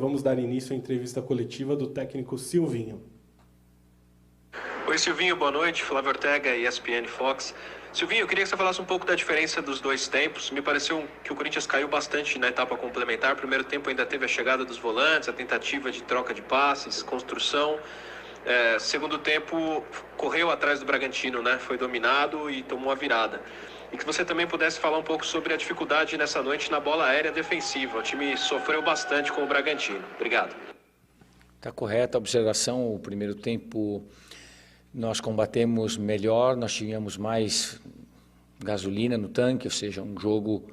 vamos dar início à entrevista coletiva do técnico Silvinho. Oi, Silvinho, boa noite. Flávio Ortega, ESPN Fox. Silvinho, eu queria que você falasse um pouco da diferença dos dois tempos. Me pareceu que o Corinthians caiu bastante na etapa complementar. Primeiro tempo ainda teve a chegada dos volantes, a tentativa de troca de passes, construção. Segundo tempo, correu atrás do Bragantino, né? Foi dominado e tomou a virada. E que você também pudesse falar um pouco sobre a dificuldade nessa noite na bola aérea defensiva. O time sofreu bastante com o Bragantino. Obrigado. Está correta a observação. O primeiro tempo nós combatemos melhor, nós tínhamos mais gasolina no tanque, ou seja, um jogo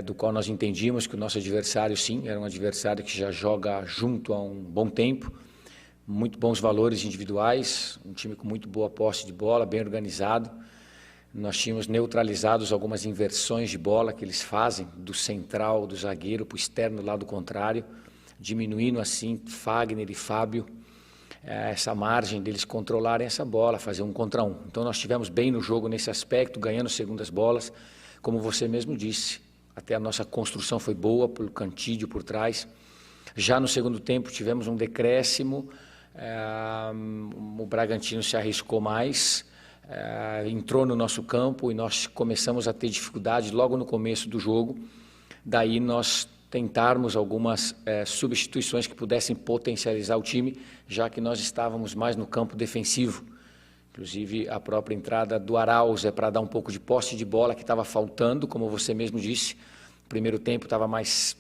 do qual nós entendíamos que o nosso adversário, sim, era um adversário que já joga junto há um bom tempo, muito bons valores individuais, um time com muito boa posse de bola, bem organizado. Nós tínhamos neutralizados algumas inversões de bola que eles fazem, do central, do zagueiro para o externo, do lado contrário, diminuindo assim Fagner e Fábio, essa margem deles controlarem essa bola, fazer 1 contra 1. Então nós estivemos bem no jogo nesse aspecto, ganhando segundas bolas, como você mesmo disse. Até a nossa construção foi boa, pelo Cantídio por trás. Já no segundo tempo tivemos um decréscimo, o Bragantino se arriscou mais, entrou no nosso campo e nós começamos a ter dificuldade logo no começo do jogo. Daí nós tentarmos algumas substituições que pudessem potencializar o time, já que nós estávamos mais no campo defensivo. Inclusive, a própria entrada do Arauz para dar um pouco de posse de bola que estava faltando, como você mesmo disse. O primeiro tempo estava mais,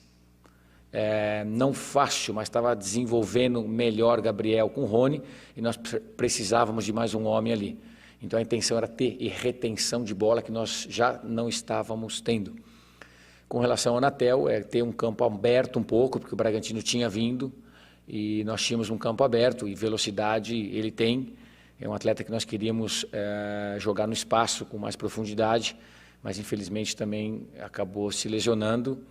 não fácil, mas estava desenvolvendo melhor Gabriel com o Rony, e nós precisávamos de mais um homem ali. Então a intenção era ter retenção de bola que nós já não estávamos tendo. Com relação ao Anatel, ter um campo aberto um pouco, porque o Bragantino tinha vindo e nós tínhamos um campo aberto e velocidade ele tem. É um atleta que nós queríamos jogar no espaço com mais profundidade, mas infelizmente também acabou se lesionando.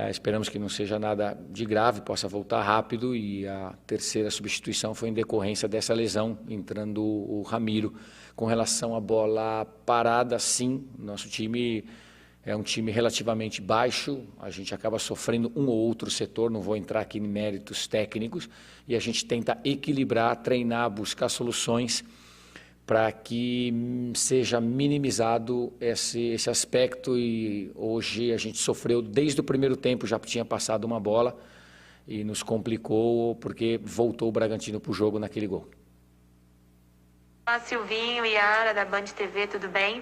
Esperamos que não seja nada de grave, possa voltar rápido, e a terceira substituição foi em decorrência dessa lesão, entrando o Ramiro. Com relação à bola parada, sim, nosso time é um time relativamente baixo, a gente acaba sofrendo um ou outro setor, não vou entrar aqui em méritos técnicos, e a gente tenta equilibrar, treinar, buscar soluções para que seja minimizado esse aspecto. E hoje a gente sofreu, desde o primeiro tempo já tinha passado uma bola e nos complicou porque voltou o Bragantino para o jogo naquele gol. Olá, Silvinho, Yara da Band TV, tudo bem?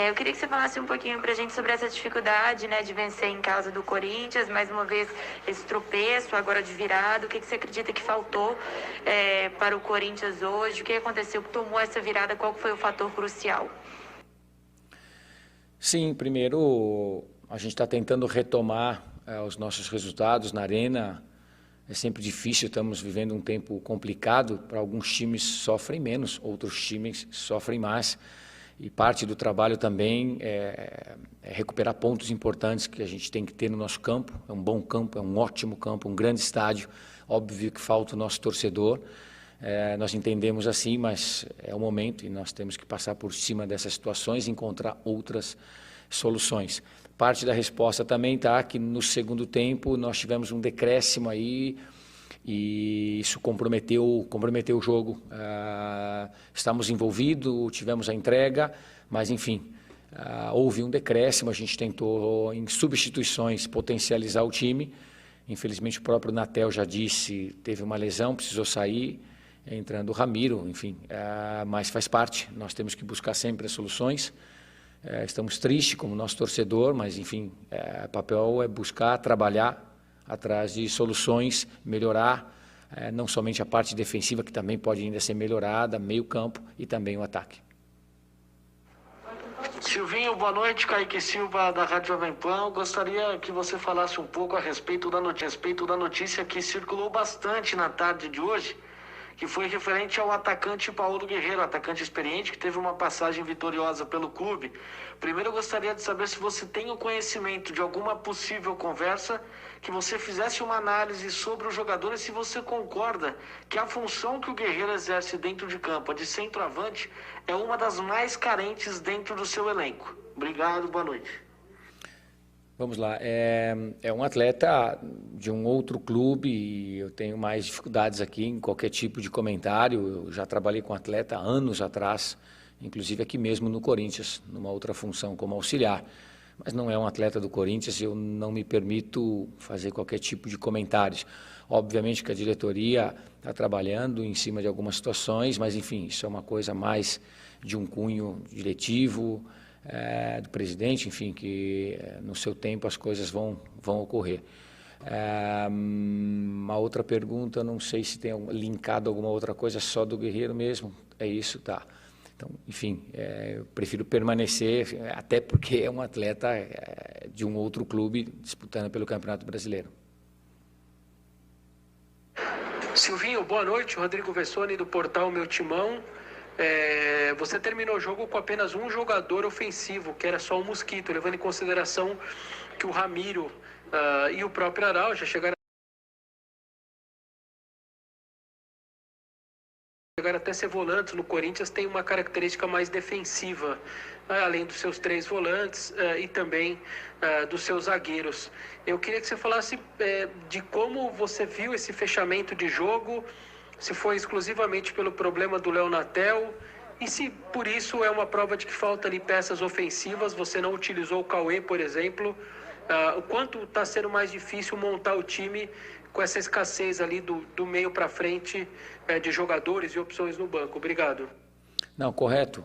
Eu queria que você falasse um pouquinho para a gente sobre essa dificuldade, né, de vencer em casa do Corinthians, mais uma vez esse tropeço agora de virada. O que você acredita que faltou para o Corinthians hoje? O que aconteceu que tomou essa virada? Qual foi o fator crucial? Sim, primeiro a gente está tentando retomar os nossos resultados na arena. É sempre difícil, estamos vivendo um tempo complicado. Para alguns times sofrem menos, outros times sofrem mais. E parte do trabalho também é recuperar pontos importantes que a gente tem que ter no nosso campo. É um bom campo, é um ótimo campo, um grande estádio. Óbvio que falta o nosso torcedor. Nós entendemos assim, mas é o momento e nós temos que passar por cima dessas situações e encontrar outras soluções. Parte da resposta também está que no segundo tempo nós tivemos um decréscimo aí, e isso comprometeu o jogo. Estamos envolvidos, tivemos a entrega, mas enfim, houve um decréscimo. A gente tentou em substituições potencializar o time. Infelizmente o próprio Natel já disse, teve uma lesão, precisou sair, entrando o Ramiro, enfim, mas faz parte, nós temos que buscar sempre as soluções. Estamos tristes como nosso torcedor, mas enfim, o papel é buscar, trabalhar atrás de soluções, melhorar não somente a parte defensiva, que também pode ainda ser melhorada, meio campo e também o ataque. Silvinho, boa noite. Kaique Silva, da Rádio Jovem Pan. Eu gostaria que você falasse um pouco a respeito da notícia que circulou bastante na tarde de hoje, que foi referente ao atacante Paulo Guerreiro, atacante experiente, que teve uma passagem vitoriosa pelo clube. Primeiro, eu gostaria de saber se você tem o conhecimento de alguma possível conversa, que você fizesse uma análise sobre o jogador e se você concorda que a função que o Guerreiro exerce dentro de campo, a de centroavante, é uma das mais carentes dentro do seu elenco. Obrigado, boa noite. Vamos lá, é um atleta de um outro clube e eu tenho mais dificuldades aqui em qualquer tipo de comentário. Eu já trabalhei com atleta anos atrás, inclusive aqui mesmo no Corinthians, numa outra função como auxiliar. Mas não é um atleta do Corinthians, eu não me permito fazer qualquer tipo de comentários. Obviamente que a diretoria está trabalhando em cima de algumas situações, mas enfim, isso é uma coisa mais de um cunho diretivo, do presidente, enfim, que no seu tempo as coisas vão ocorrer. Uma outra pergunta, não sei se tem linkado alguma outra coisa, só do Guerreiro mesmo, é isso, tá. Então, enfim, eu prefiro permanecer, até porque é um atleta de um outro clube disputando pelo Campeonato Brasileiro. Silvinho, boa noite. Rodrigo Vessoni, do portal Meu Timão. Você terminou o jogo com apenas um jogador ofensivo, que era só o Mosquito, levando em consideração que o Ramiro e o próprio Aral já chegaram até ser volantes. No Corinthians tem uma característica mais defensiva, além dos seus 3 volantes e também dos seus zagueiros. Eu queria que você falasse de como você viu esse fechamento de jogo, se foi exclusivamente pelo problema do Léo Natel e se por isso é uma prova de que falta ali peças ofensivas. Você não utilizou o Cauê, por exemplo. O quanto está sendo mais difícil montar o time com essa escassez ali do meio para frente de jogadores e opções no banco? Obrigado. Não, correto.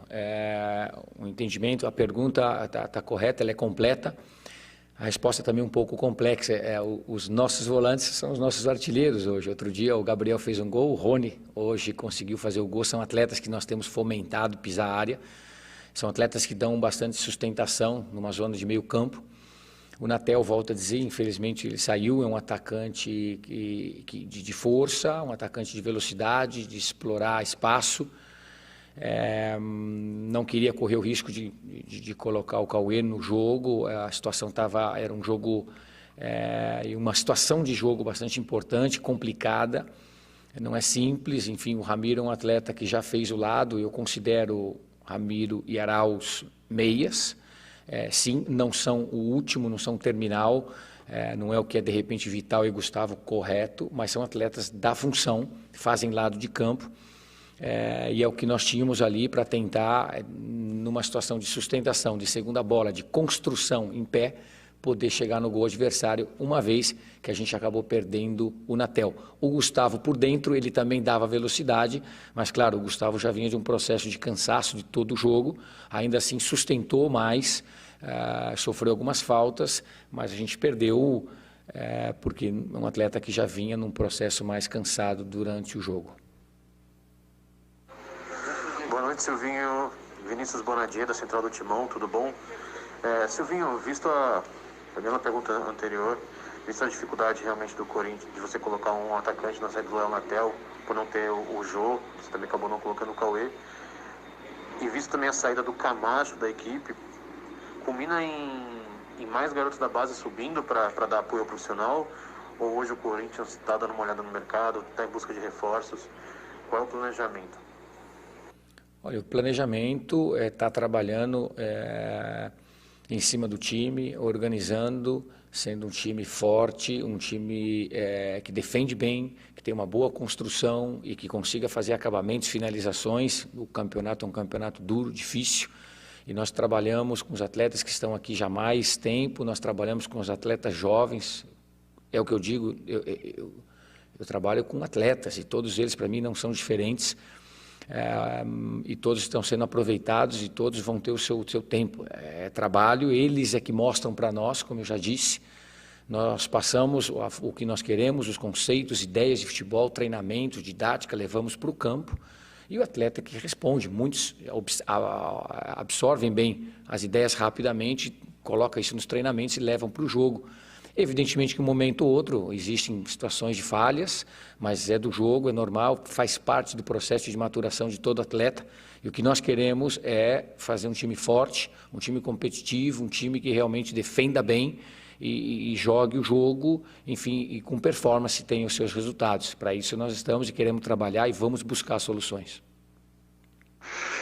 O entendimento, a pergunta está correta, ela é completa. A resposta também um pouco complexa. Os nossos volantes são os nossos artilheiros hoje. Outro dia o Gabriel fez um gol, o Rony hoje conseguiu fazer o gol. São atletas que nós temos fomentado pisar a área. São atletas que dão bastante sustentação numa zona de meio campo. O Natel, volta a dizer, infelizmente ele saiu, é um atacante de força, um atacante de velocidade, de explorar espaço. Não queria correr o risco de colocar o Cauê no jogo. A situação era um jogo, uma situação de jogo bastante importante, complicada, não é simples. Enfim, o Ramiro é um atleta que já fez o lado, eu considero Ramiro e Arauz meias. Sim, não são o último, não são o terminal, não é o que é de repente Vital e Gustavo, correto, mas são atletas da função, fazem lado de campo, e é o que nós tínhamos ali para tentar, numa situação de sustentação, de segunda bola, de construção em pé, poder chegar no gol adversário, uma vez que a gente acabou perdendo o Natel. O Gustavo por dentro, ele também dava velocidade, mas claro, o Gustavo já vinha de um processo de cansaço de todo o jogo, ainda assim sustentou mais, sofreu algumas faltas, mas a gente perdeu porque é um atleta que já vinha num processo mais cansado durante o jogo. Boa noite, Silvinho. Vinícius Bonadia, da Central do Timão, tudo bom? Silvinho, visto a mesma pergunta anterior, visto a dificuldade realmente do Corinthians de você colocar um atacante na saída do Léo Natel, por não ter o Jô, você também acabou não colocando o Cauê, e visto também a saída do Camacho da equipe, culmina em mais garotos da base subindo para dar apoio ao profissional, ou hoje o Corinthians está dando uma olhada no mercado, está em busca de reforços? Qual é o planejamento? Olha, o planejamento está trabalhando em cima do time, organizando, sendo um time forte, um time que defende bem, que tem uma boa construção e que consiga fazer acabamentos, finalizações. O campeonato é um campeonato duro, difícil, e nós trabalhamos com os atletas que estão aqui já há mais tempo, nós trabalhamos com os atletas jovens. É o que eu digo, eu trabalho com atletas e todos eles para mim não são diferentes. E todos estão sendo aproveitados e todos vão ter o seu tempo. Trabalho, eles é que mostram para nós, como eu já disse, nós passamos o que nós queremos, os conceitos, ideias de futebol, treinamento, didática, levamos para o campo e o atleta que responde. Muitos absorvem bem as ideias rapidamente, colocam isso nos treinamentos e levam para o jogo. Evidentemente que um momento ou outro existem situações de falhas, mas é do jogo, é normal, faz parte do processo de maturação de todo atleta. E o que nós queremos é fazer um time forte, um time competitivo, um time que realmente defenda bem e jogue o jogo, enfim, e com performance tenha os seus resultados. Para isso nós estamos e queremos trabalhar e vamos buscar soluções.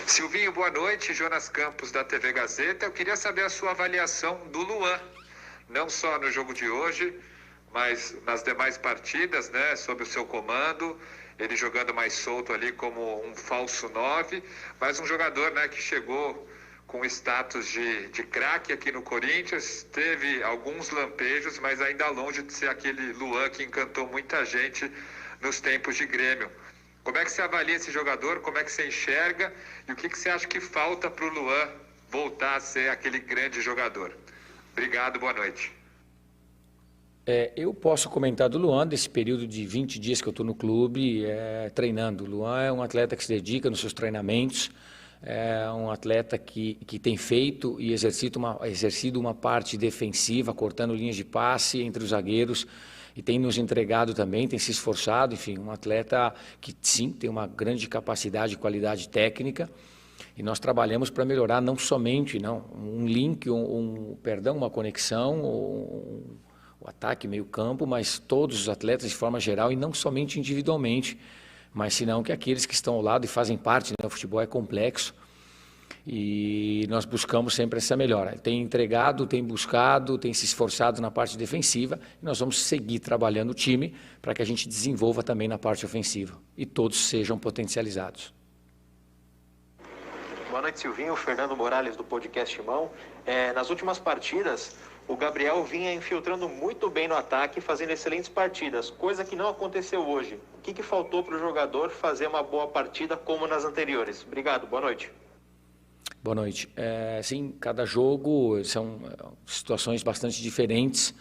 Silvinho, boa noite. Jonas Campos, da TV Gazeta. Eu queria saber a sua avaliação do Luan. não só no jogo de hoje, mas nas demais partidas, né, sob o seu comando, ele jogando mais solto ali como um falso 9, mas um jogador, né, que chegou com status de craque aqui no Corinthians, teve alguns lampejos, mas ainda longe de ser aquele Luan que encantou muita gente nos tempos de Grêmio. Como é que você avalia esse jogador? Como é que você enxerga? E o que você acha que falta para o Luan voltar a ser aquele grande jogador? Obrigado, boa noite. Eu posso comentar do Luan, desse período de 20 dias que eu estou no clube treinando. O Luan é um atleta que se dedica nos seus treinamentos, é um atleta que tem feito e exercido uma parte defensiva, cortando linhas de passe entre os zagueiros, e tem nos entregado também, tem se esforçado, enfim, um atleta que sim, tem uma grande capacidade e qualidade técnica, e nós trabalhamos para melhorar não somente um link, uma conexão, o ataque, meio campo, mas todos os atletas de forma geral e não somente individualmente, mas senão que aqueles que estão ao lado e fazem parte, né? O futebol é complexo e nós buscamos sempre essa melhora. Tem entregado, tem buscado, tem se esforçado na parte defensiva e nós vamos seguir trabalhando o time para que a gente desenvolva também na parte ofensiva e todos sejam potencializados. Boa noite, Silvinho. Fernando Morales, do podcast Timão. Nas últimas partidas, o Gabriel vinha infiltrando muito bem no ataque, fazendo excelentes partidas, coisa que não aconteceu hoje. O que faltou para o jogador fazer uma boa partida como nas anteriores? Obrigado, boa noite. Boa noite. Sim, cada jogo são situações bastante diferentes.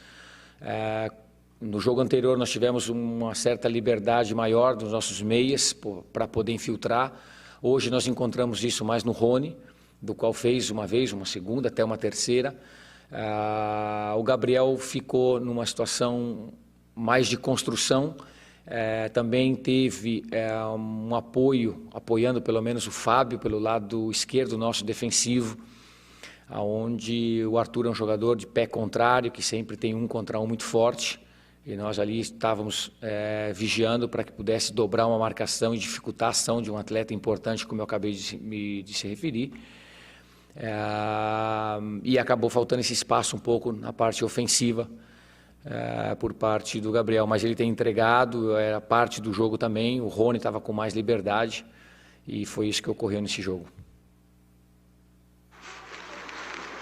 No jogo anterior nós tivemos uma certa liberdade maior dos nossos meias para poder infiltrar. Hoje nós encontramos isso mais no Rony, do qual fez uma vez, uma segunda, até uma terceira. O Gabriel ficou numa situação mais de construção, também teve um apoiando pelo menos o Fábio pelo lado esquerdo nosso defensivo, onde o Arthur é um jogador de pé contrário, que sempre tem 1 contra 1 muito forte, e nós ali estávamos vigiando para que pudesse dobrar uma marcação e dificultar a ação de um atleta importante, como eu acabei de se referir. E acabou faltando esse espaço um pouco na parte ofensiva por parte do Gabriel, mas ele tem entregado, era parte do jogo também. O Rony estava com mais liberdade e foi isso que ocorreu nesse jogo.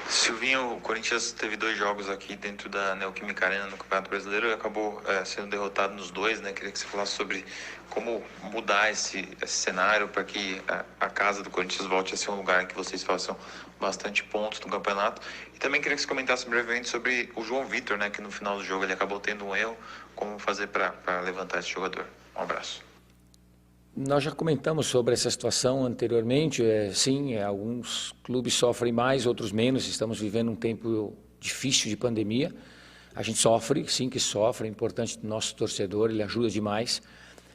Silvinho, o Corinthians teve 2 jogos aqui dentro da Neoquímica Arena no Campeonato Brasileiro e acabou sendo derrotado nos 2, né? Queria que você falasse sobre como mudar esse cenário para que a casa do Corinthians volte a ser um lugar em que vocês façam bastante pontos no campeonato. E também queria que você comentasse brevemente sobre o João Vitor, né? Que no final do jogo ele acabou tendo um erro. Como fazer para levantar esse jogador? Um abraço. Nós já comentamos sobre essa situação anteriormente. Sim, alguns clubes sofrem mais, outros menos. Estamos vivendo um tempo difícil de pandemia. A gente sofre, sim que sofre, é importante o nosso torcedor, ele ajuda demais,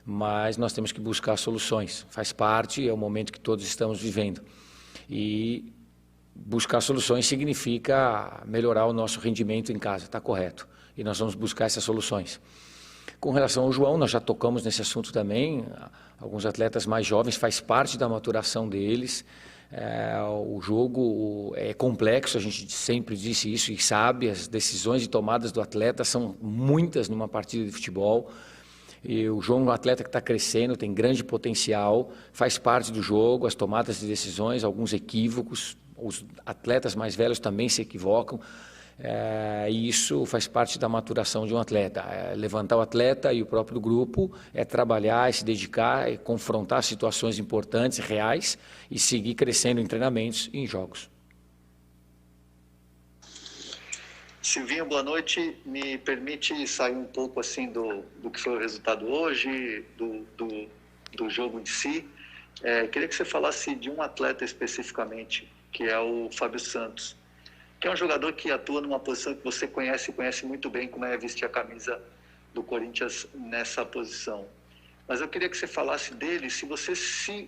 mas nós temos que buscar soluções. Faz parte, é o momento que todos estamos vivendo. E buscar soluções significa melhorar o nosso rendimento em casa, está correto. E nós vamos buscar essas soluções. Com relação ao João, nós já tocamos nesse assunto também. Alguns atletas mais jovens, faz parte da maturação deles. O jogo é complexo, a gente sempre disse isso e sabe, as decisões e tomadas do atleta são muitas numa partida de futebol. E o João é um atleta que está crescendo, tem grande potencial, faz parte do jogo, as tomadas de decisões, alguns equívocos. Os atletas mais velhos também se equivocam. E isso faz parte da maturação de um atleta. Levantar o atleta e o próprio grupo, trabalhar, se dedicar, confrontar situações importantes, reais, e seguir crescendo em treinamentos e em jogos. Silvinho, boa noite. Me permite sair um pouco assim do que foi o resultado hoje, do jogo em si. Queria que você falasse de um atleta especificamente, que é o Fábio Santos, que é um jogador que atua numa posição que você conhece muito bem, como é vestir a camisa do Corinthians nessa posição. Mas eu queria que você falasse dele, se você se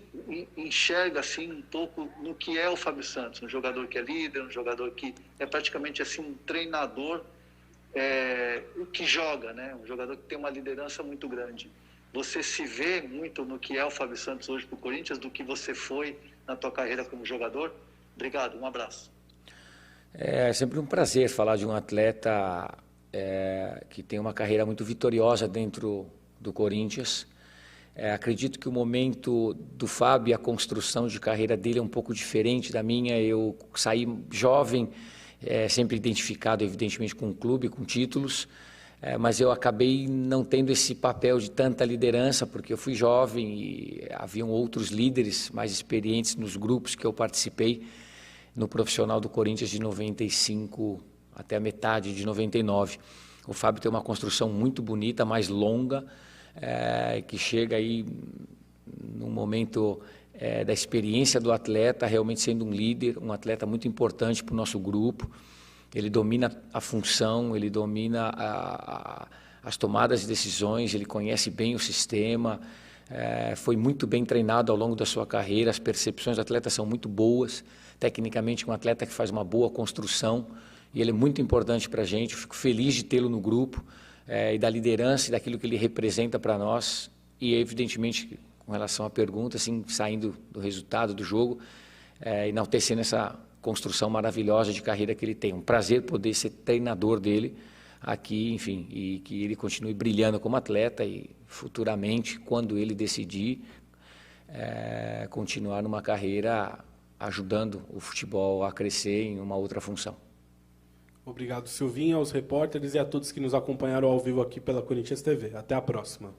enxerga assim um pouco no que é o Fábio Santos, um jogador que é líder, um jogador que é praticamente assim um treinador que joga, né? Um jogador que tem uma liderança muito grande. Você se vê muito no que é o Fábio Santos hoje para o Corinthians, do que você foi na tua carreira como jogador? Obrigado, um abraço. É sempre um prazer falar de um atleta que tem uma carreira muito vitoriosa dentro do Corinthians. Acredito que o momento do Fábio e a construção de carreira dele é um pouco diferente da minha. Eu saí jovem, sempre identificado, evidentemente, com o clube, com títulos, mas eu acabei não tendo esse papel de tanta liderança, porque eu fui jovem e haviam outros líderes mais experientes nos grupos que eu participei no profissional do Corinthians de 95 até a metade de 99. O Fábio tem uma construção muito bonita, mais longa, que chega aí num momento da experiência do atleta, realmente sendo um líder, um atleta muito importante para o nosso grupo. Ele domina a função, ele domina as tomadas de decisões, ele conhece bem o sistema, foi muito bem treinado ao longo da sua carreira, as percepções do atleta são muito boas, tecnicamente um atleta que faz uma boa construção, e ele é muito importante para a gente. Eu fico feliz de tê-lo no grupo, e da liderança e daquilo que ele representa para nós, e evidentemente, com relação à pergunta, assim, saindo do resultado do jogo, enaltecendo essa construção maravilhosa de carreira que ele tem. Um prazer poder ser treinador dele aqui, enfim, e que ele continue brilhando como atleta e futuramente, quando ele decidir, continuar numa carreira ajudando o futebol a crescer em uma outra função. Obrigado, Silvinho, aos repórteres e a todos que nos acompanharam ao vivo aqui pela Corinthians TV. Até a próxima.